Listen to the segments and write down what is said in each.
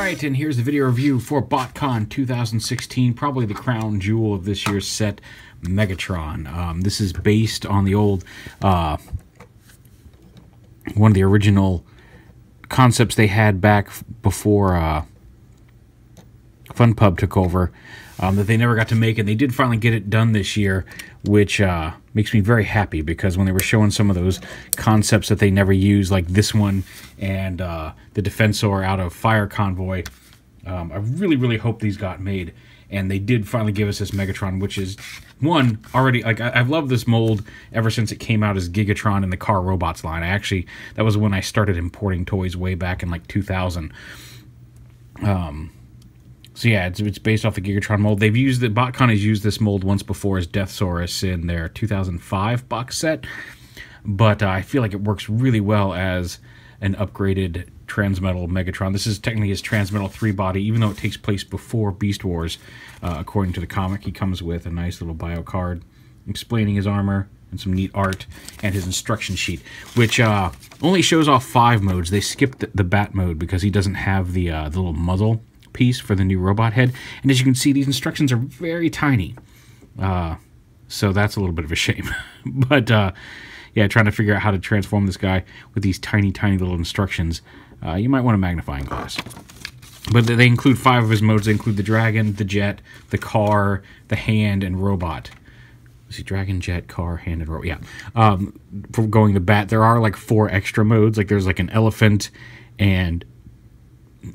Alright, and here's the video review for Botcon 2016, probably the crown jewel of this year's set, Megatron. This is based on the old, one of the original concepts they had back before FunPub took over, that they never got to make, and they did finally get it done this year, which makes me very happy, because when they were showing some of those concepts that they never used, like this one and the Defensor out of Fire Convoy, I really hope these got made, and they did finally give us this Megatron, which is one already, like, I've loved this mold ever since it came out as Gigatron in the Car Robots line. That was when I started importing toys way back in like 2000. So yeah, it's based off the Gigatron mold. Botcon has used this mold once before as Deathsaurus in their 2005 box set, but I feel like it works really well as an upgraded Transmetal Megatron. This is technically his Transmetal 3 body, even though it takes place before Beast Wars. According to the comic, he comes with a nice little bio card explaining his armor and some neat art, and his instruction sheet, which only shows off 5 modes. They skipped the Bat mode because he doesn't have the little muzzle piece for the new robot head, and as you can see, these instructions are very tiny, so that's a little bit of a shame. But yeah, trying to figure out how to transform this guy with these tiny little instructions, you might want a magnifying glass. But they include 5 of his modes. They include the dragon, the jet, the car, the hand, and robot. See, dragon, jet, car, hand, and robot. Yeah. For going the bat, there are like 4 extra modes. Like there's like an elephant and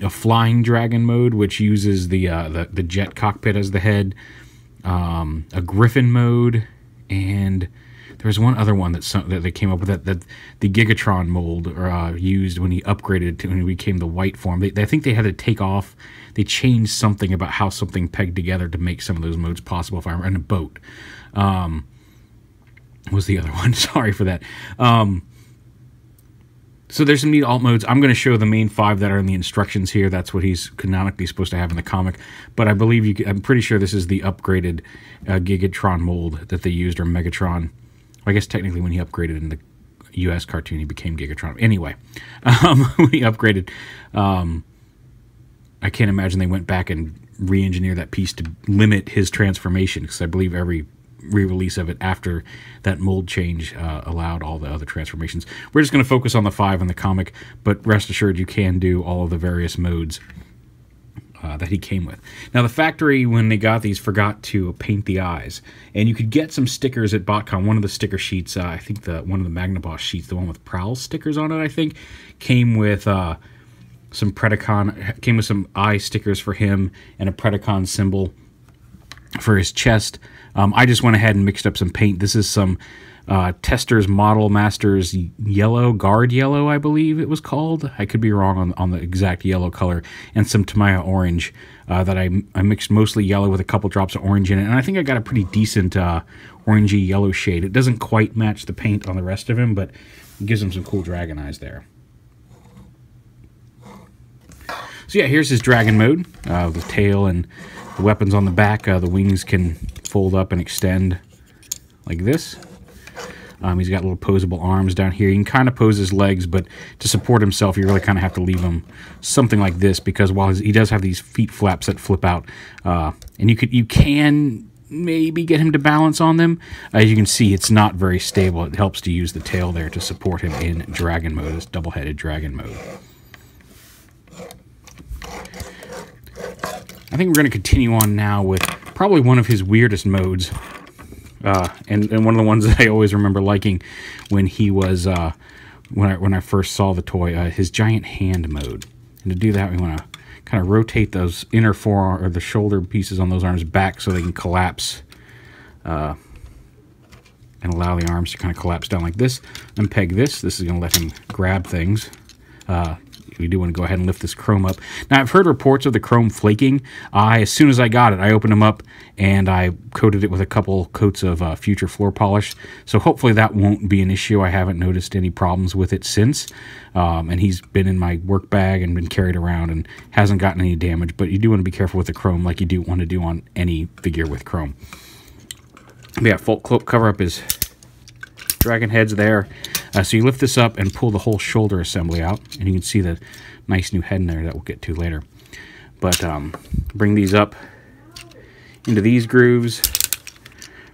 a flying dragon mode, which uses the jet cockpit as the head, a griffin mode, and there's one other one that they came up with that the Gigatron mold used when he upgraded when he became the white form. I think they had to take off. They changed something about how something pegged together to make some of those modes possible. If I remember, in a boat was the other one. Sorry for that. So there's some neat alt modes. I'm going to show the main 5 that are in the instructions here. That's what he's canonically supposed to have in the comic. But I believe I'm pretty sure this is the upgraded Gigatron mold that they used, or Megatron. I guess technically when he upgraded in the US cartoon, he became Gigatron. Anyway, when he upgraded, I can't imagine they went back and re-engineered that piece to limit his transformation, because I believe every re-release of it after that mold change allowed all the other transformations. We're just going to focus on the 5 in the comic, but rest assured you can do all of the various modes that he came with. Now, the factory, when they got these, forgot to paint the eyes, and you could get some stickers at Botcon. One of the sticker sheets, I think one of the Magnaboss sheets, the one with Prowl stickers on it, I think, came with some Predacon, came with some eye stickers for him and a Predacon symbol for his chest. I just went ahead and mixed up some paint. This is some Testors Model Masters Yellow, Guard Yellow, I believe it was called. I could be wrong on the exact yellow color. And some Tamiya Orange that I mixed mostly yellow with a couple drops of orange in it. And I think I got a pretty decent orangey yellow shade. It doesn't quite match the paint on the rest of him, but it gives him some cool dragon eyes there. So yeah, here's his dragon mode, the tail and the weapons on the back. The wings can fold up and extend like this. He's got little posable arms down here. You can kind of pose his legs, but to support himself, you really kind of have to leave him something like this, because while he does have these feet flaps that flip out, and you can maybe get him to balance on them. As you can see, it's not very stable. It helps to use the tail there to support him in dragon mode, this double-headed dragon mode. I think we're going to continue on now with probably one of his weirdest modes, and one of the ones that I always remember liking when he was when I first saw the toy, his giant hand mode. And to do that, we want to kind of rotate those inner forearm or the shoulder pieces on those arms back so they can collapse, and allow the arms to kind of collapse down like this. And peg this. This is going to let him grab things. We do want to go ahead and lift this chrome up. Now, I've heard reports of the chrome flaking. As soon as I got it, I opened them up and I coated it with a couple coats of Future Floor Polish. So hopefully that won't be an issue. I haven't noticed any problems with it since. And he's been in my work bag and been carried around and hasn't gotten any damage. But you do want to be careful with the chrome, like you do want to do on any figure with chrome. But yeah, full cover up his dragon heads there. So you lift this up and pull the whole shoulder assembly out, and you can see the nice new head in there that we'll get to later. But bring these up into these grooves.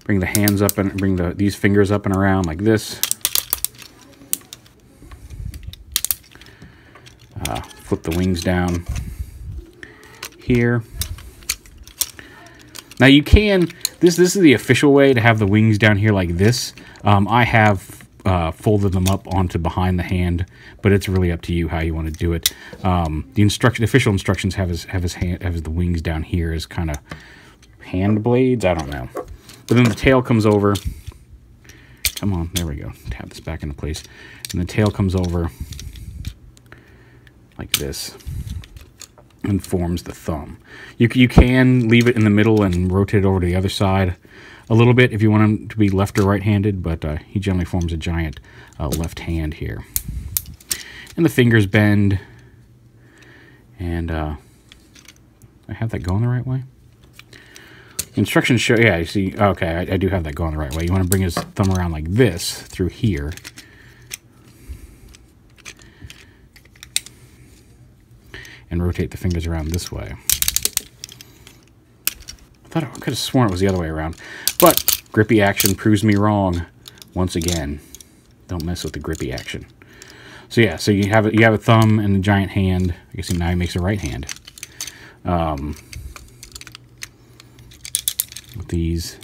Bring the hands up and bring these fingers up and around like this. Flip the wings down here. Now you can, this is the official way to have the wings down here like this. I have folded them up onto behind the hand, but it's really up to you how you want to do it. The official instructions have the wings down here as kind of hand blades. I don't know. But then the tail comes over. Come on, there we go. Tap this back into place. And the tail comes over like this and forms the thumb. You can leave it in the middle and rotate it over to the other side a little bit if you want him to be left or right-handed, but he generally forms a giant left hand here. And the fingers bend, and I have that going the right way? Instructions show, yeah, you see, okay, I do have that going the right way. You want to bring his thumb around like this through here. And rotate the fingers around this way. I could have sworn it was the other way around. But grippy action proves me wrong once again. Don't mess with the grippy action. So yeah, so you have a thumb and a giant hand. I guess now he makes a right hand. With these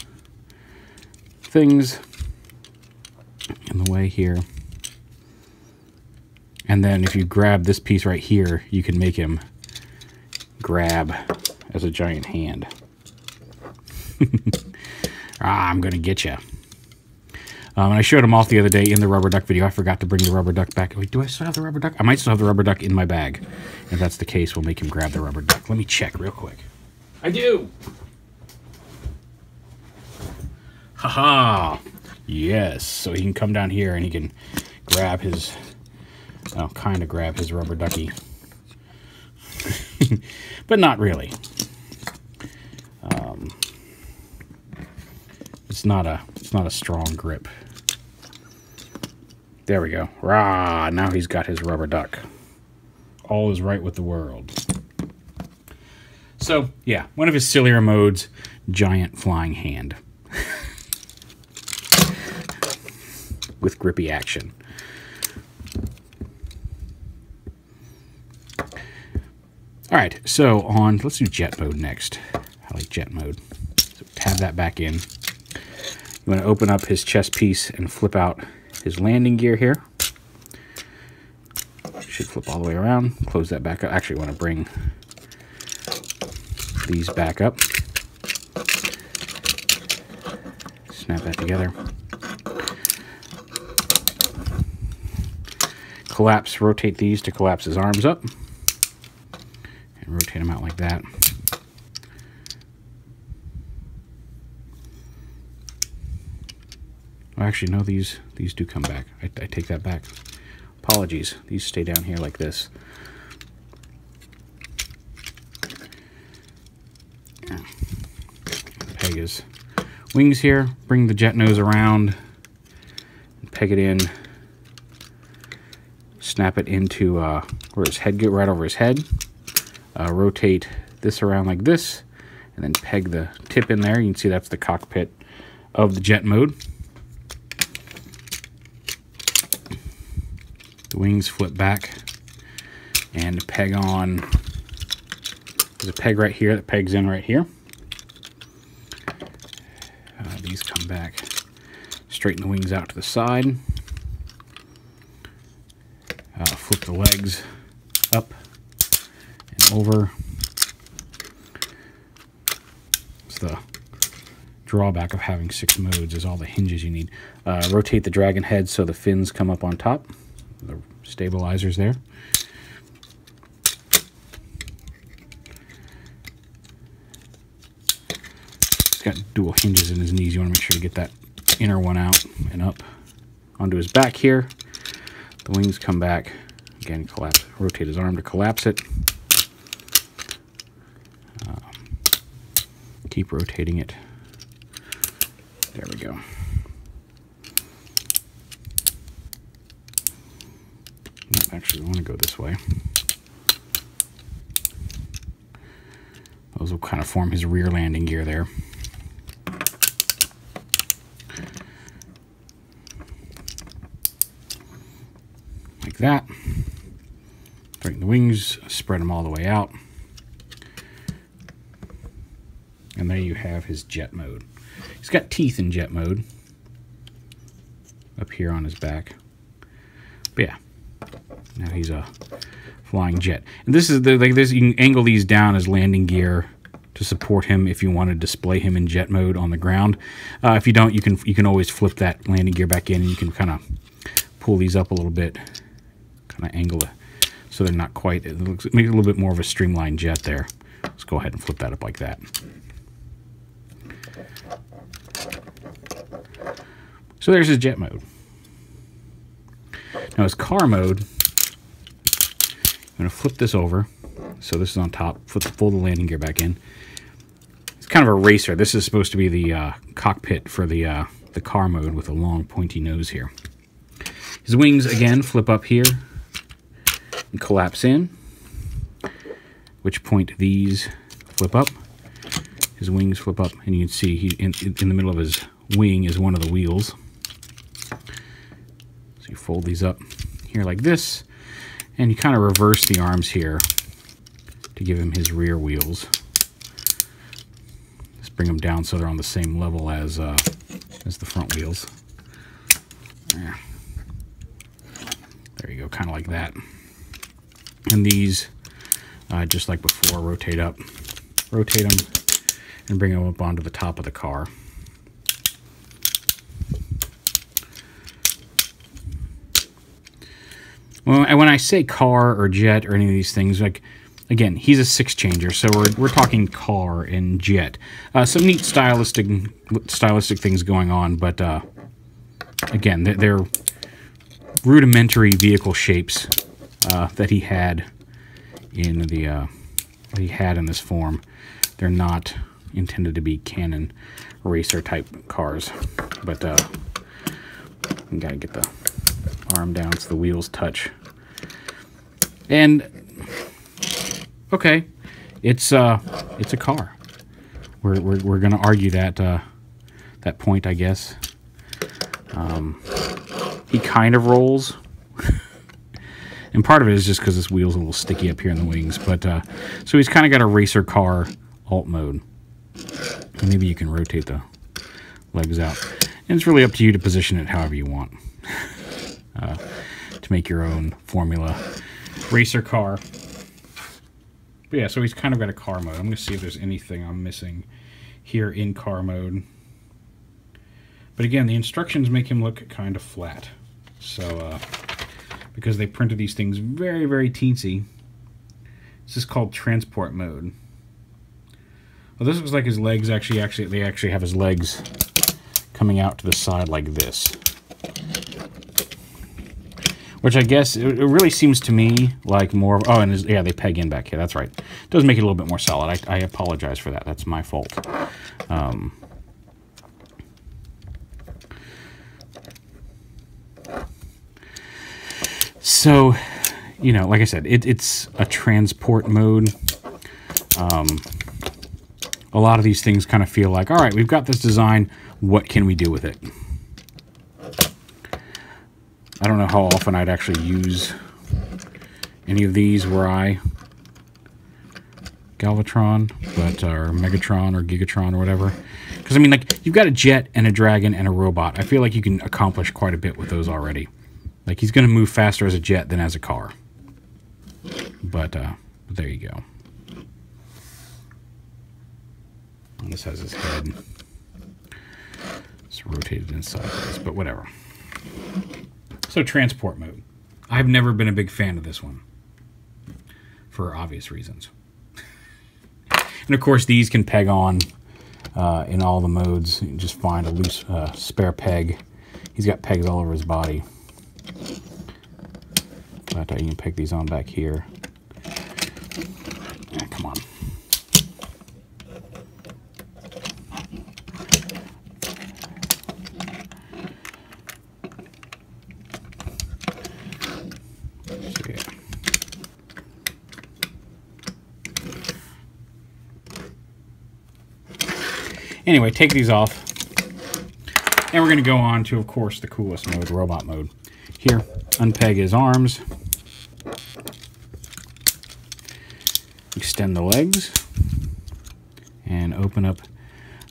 things in the way here. And then if you grab this piece right here, you can make him grab as a giant hand. I'm going to get you. And I showed him off the other day in the rubber duck video. I forgot to bring the rubber duck back. Wait, do I still have the rubber duck? I might still have the rubber duck in my bag. If that's the case, we'll make him grab the rubber duck. Let me check real quick. I do! Haha! Yes, so he can come down here and he can grab his... I'll kind of grab his rubber ducky. But not really. It's not a strong grip. There we go. Rah! Now he's got his rubber duck. All is right with the world. So, yeah, one of his sillier modes, giant flying hand. With grippy action. Alright, so let's do jet mode next. I like jet mode. So tab that back in. You want to open up his chest piece and flip out his landing gear here. Should flip all the way around. Close that back up. Actually, I want to bring these back up. Snap that together. Collapse, rotate these to collapse his arms up. And rotate them out like that. Oh, actually, no, these do come back. I take that back. Apologies. These stay down here like this. Peg his wings here. Bring the jet nose around. And peg it in. Snap it into where his head goes, right over his head. Rotate this around like this. And then peg the tip in there. You can see that's the cockpit of the jet mode. The wings flip back and peg on. There's a peg right here that pegs in right here. These come back. Straighten the wings out to the side. Flip the legs up and over. It's the drawback of having 6 modes is all the hinges you need. Rotate the dragon head so the fins come up on top. The stabilizers there. He's got dual hinges in his knees. You want to make sure to get that inner one out and up onto his back here. The wings come back. Again, collapse. Rotate his arm to collapse it. Keep rotating it. There we go. Actually, I want to go this way. Those will kind of form his rear landing gear there. Like that. Bring the wings, spread them all the way out. And there you have his jet mode. He's got teeth in jet mode up here on his back. But yeah, now he's a flying jet. And this is like this. You can angle these down as landing gear to support him if you want to display him in jet mode on the ground. If you don't, you can always flip that landing gear back in, and you can kind of pull these up a little bit, kind of angle it so they're not quite. It makes it a little bit more of a streamlined jet there. Let's go ahead and flip that up like that. So there's his jet mode. Now his car mode, I'm going to flip this over. So this is on top. Fold the landing gear back in. It's kind of a racer. This is supposed to be the cockpit for the car mode with a long pointy nose here. His wings, again, flip up here and collapse in. At which point these flip up. His wings flip up, and you can see he in the middle of his wing is one of the wheels. So you fold these up here like this, and you kind of reverse the arms here to give him his rear wheels. Just bring them down so they're on the same level as the front wheels. There you go, kind of like that. And these, just like before, rotate up, rotate them, and bring them up onto the top of the car. When I say car or jet or any of these things, like, again, he's a six changer, so we're talking car and jet. Some neat stylistic things going on, but again, they're rudimentary vehicle shapes that he had in this form. They're not intended to be canon racer type cars, but you gotta get the arm down so the wheels touch. And okay, it's a car. We're gonna argue that point, I guess. He kind of rolls, and part of it is just because this wheel's a little sticky up here in the wings. But so he's kind of got a racer car alt mode. And maybe you can rotate the legs out, and it's really up to you to position it however you want to make your own formula racer car. But yeah, so he's kind of got a car mode. I'm going to see if there's anything I'm missing here in car mode. But again, the instructions make him look kind of flat. So, because they printed these things very, very teensy. This is called transport mode. Well, this looks like his legs they actually have his legs coming out to the side like this. Which I guess, it really seems to me like more of, oh, and yeah, they peg in back here, that's right. It does make it a little bit more solid. I apologize for that, that's my fault. So, you know, like I said, it's a transport mode. A lot of these things kind of feel like, all right, we've got this design, what can we do with it? I don't know how often I'd actually use any of these were I Galvatron, or Megatron or Gigatron or whatever. Because, I mean, like, you've got a jet and a dragon and a robot. I feel like you can accomplish quite a bit with those already. Like, he's going to move faster as a jet than as a car. But there you go. And this has his head. It's rotated inside this, but whatever. So, transport mode. I've never been a big fan of this one. For obvious reasons. And of course, these can peg on in all the modes. You can just find a loose spare peg. He's got pegs all over his body. But you can peg these on back here. Yeah, come on. Anyway, take these off. And we're going to go on to, of course, the coolest mode, robot mode. Here, unpeg his arms. Extend the legs. And open up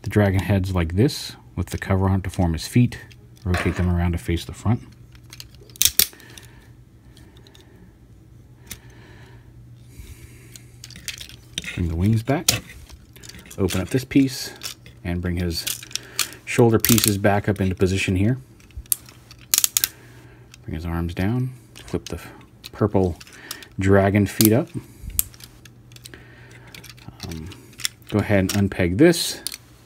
the dragon heads like this with the cover on to form his feet. Rotate them around to face the front. Bring the wings back. Open up this piece and bring his shoulder pieces back up into position here. Bring his arms down. Flip the purple dragon feet up. Go ahead and unpeg this,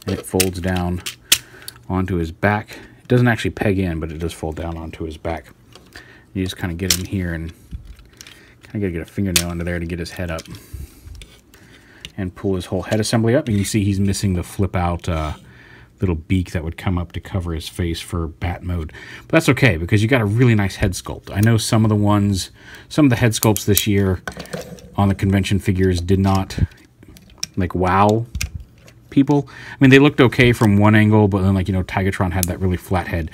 and it folds down onto his back. It doesn't actually peg in, but it does fold down onto his back. You just kind of get in here and kind of got to get a fingernail under there to get his head up. And pull his whole head assembly up, and you see he's missing the flip-out little beak that would come up to cover his face for bat mode. But that's okay, because you got a really nice head sculpt. I know some of the head sculpts this year on the convention figures did not, like, wow people. I mean, they looked okay from one angle, but then, like, you know, Tigatron had that really flat head.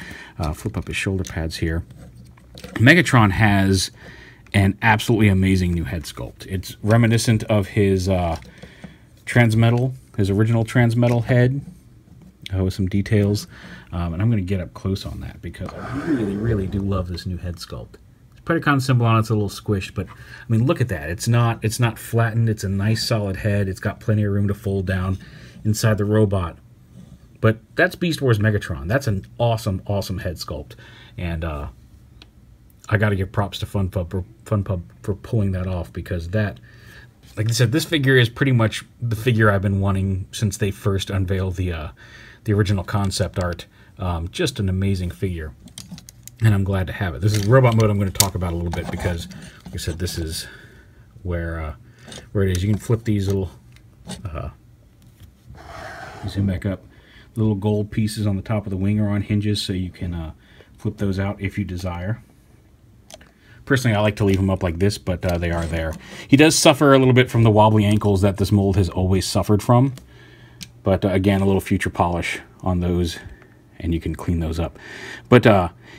Flip up his shoulder pads here. Megatron has an absolutely amazing new head sculpt. It's reminiscent of his Transmetal, his original Transmetal head, with some details. And I'm going to get up close on that because I really, really do love this new head sculpt. It's Predacon symbol on it's a little squished, but I mean, look at that. It's not flattened. It's a nice solid head. It's got plenty of room to fold down inside the robot. But that's Beast Wars Megatron. That's an awesome, awesome head sculpt. And I got to give props to FunPub for pulling that off, because that, like I said, this figure is pretty much the figure I've been wanting since they first unveiled the original concept art. Just an amazing figure, and I'm glad to have it. This is robot mode I'm going to talk about a little bit because, like I said, this is where it is. You can flip these little, zoom back up, little gold pieces on the top of the wing are on hinges, so you can flip those out if you desire. Personally, I like to leave them up like this, but they are there. He does suffer a little bit from the wobbly ankles that this mold has always suffered from. But again, a little future polish on those, and you can clean those up. But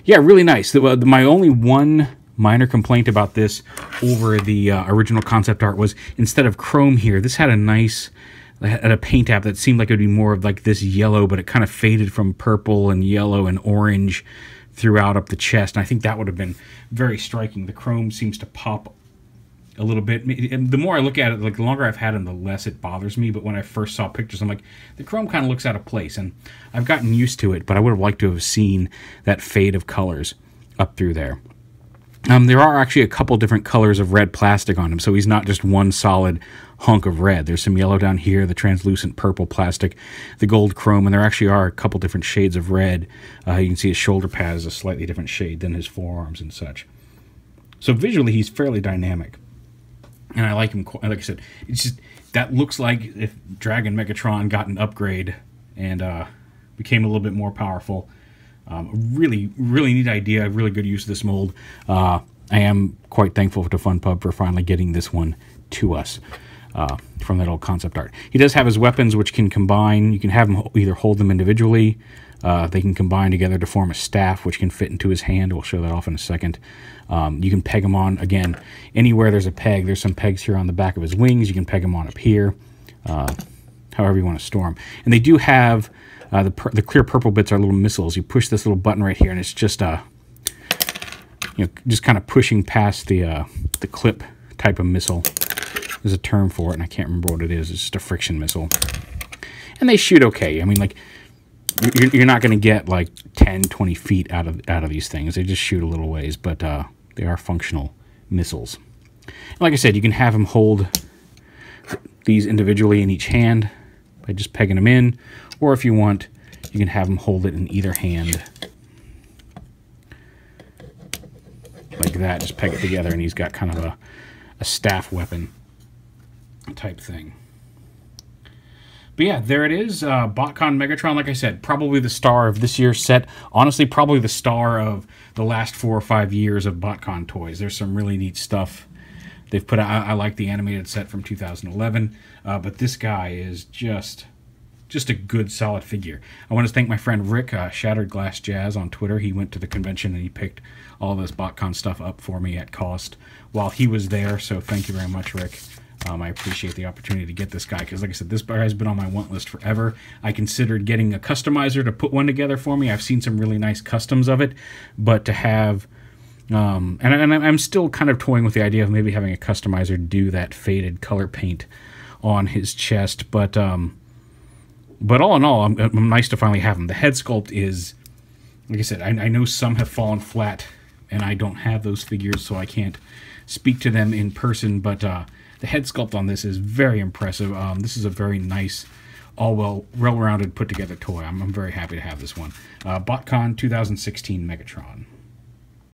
yeah, really nice. My only one minor complaint about this over the original concept art was, instead of chrome here, this had a paint app that seemed like it would be more of like this yellow, but it kind of faded from purple and yellow and orange throughout up the chest, and I think that would have been very striking. The chrome seems to pop a little bit, and the more I look at it, like, the longer I've had him, the less it bothers me. But when I first saw pictures, I'm like, the chrome kind of looks out of place, and I've gotten used to it, but I would have liked to have seen that fade of colors up through there. There are actually a couple different colors of red plastic on him, so he's not just one solid hunk of red. There's some yellow down here, the translucent purple plastic, the gold chrome, and there actually are a couple different shades of red. You can see his shoulder pad is a slightly different shade than his forearms and such. So visually, he's fairly dynamic, and I like him. Like I said, it's just, that looks like if Dragon Megatron got an upgrade and became a little bit more powerful. Really, really neat idea. Really good use of this mold. I am quite thankful to FunPub for finally getting this one to us from that old concept art. He does have his weapons, which can combine. You can have him either hold them individually. They can combine together to form a staff, which can fit into his hand. We'll show that off in a second. You can peg him on, again, anywhere there's a peg. There's some pegs here on the back of his wings. You can peg him on up here, however you want to store him. And they do have... the clear purple bits are little missiles. You push this little button right here, and it's just just kind of pushing past the clip type of missile. There's a term for it, and I can't remember what it is. It's just a friction missile, and they shoot okay. I mean, like, you're not going to get like 10, 20 feet out of these things. They just shoot a little ways, but they are functional missiles. And like I said, you can have them hold these individually in each hand by just pegging them in. Or if you want, you can have him hold it in either hand. Like that, just peg it together, and he's got kind of a staff weapon type thing. But yeah, there it is. Botcon Megatron, like I said, probably the star of this year's set. Honestly, probably the star of the last 4 or 5 years of Botcon toys. There's some really neat stuff they've put out. I like the animated set from 2011, but this guy is just just a good, solid figure. I want to thank my friend Rick, Shattered Glass Jazz on Twitter. He went to the convention and he picked all this Botcon stuff up for me at cost while he was there. So thank you very much, Rick. I appreciate the opportunity to get this guy because, like I said, this guy's been on my want list forever. I considered getting a customizer to put one together for me. I've seen some really nice customs of it, but to have, and I'm still kind of toying with the idea of maybe having a customizer do that faded color paint on his chest. But all in all, I'm nice to finally have him. The head sculpt is, like I said, I know some have fallen flat, and I don't have those figures, so I can't speak to them in person, but the head sculpt on this is very impressive. This is a very nice, all well-rounded, put-together toy. I'm very happy to have this one. Botcon 2016 Megatron.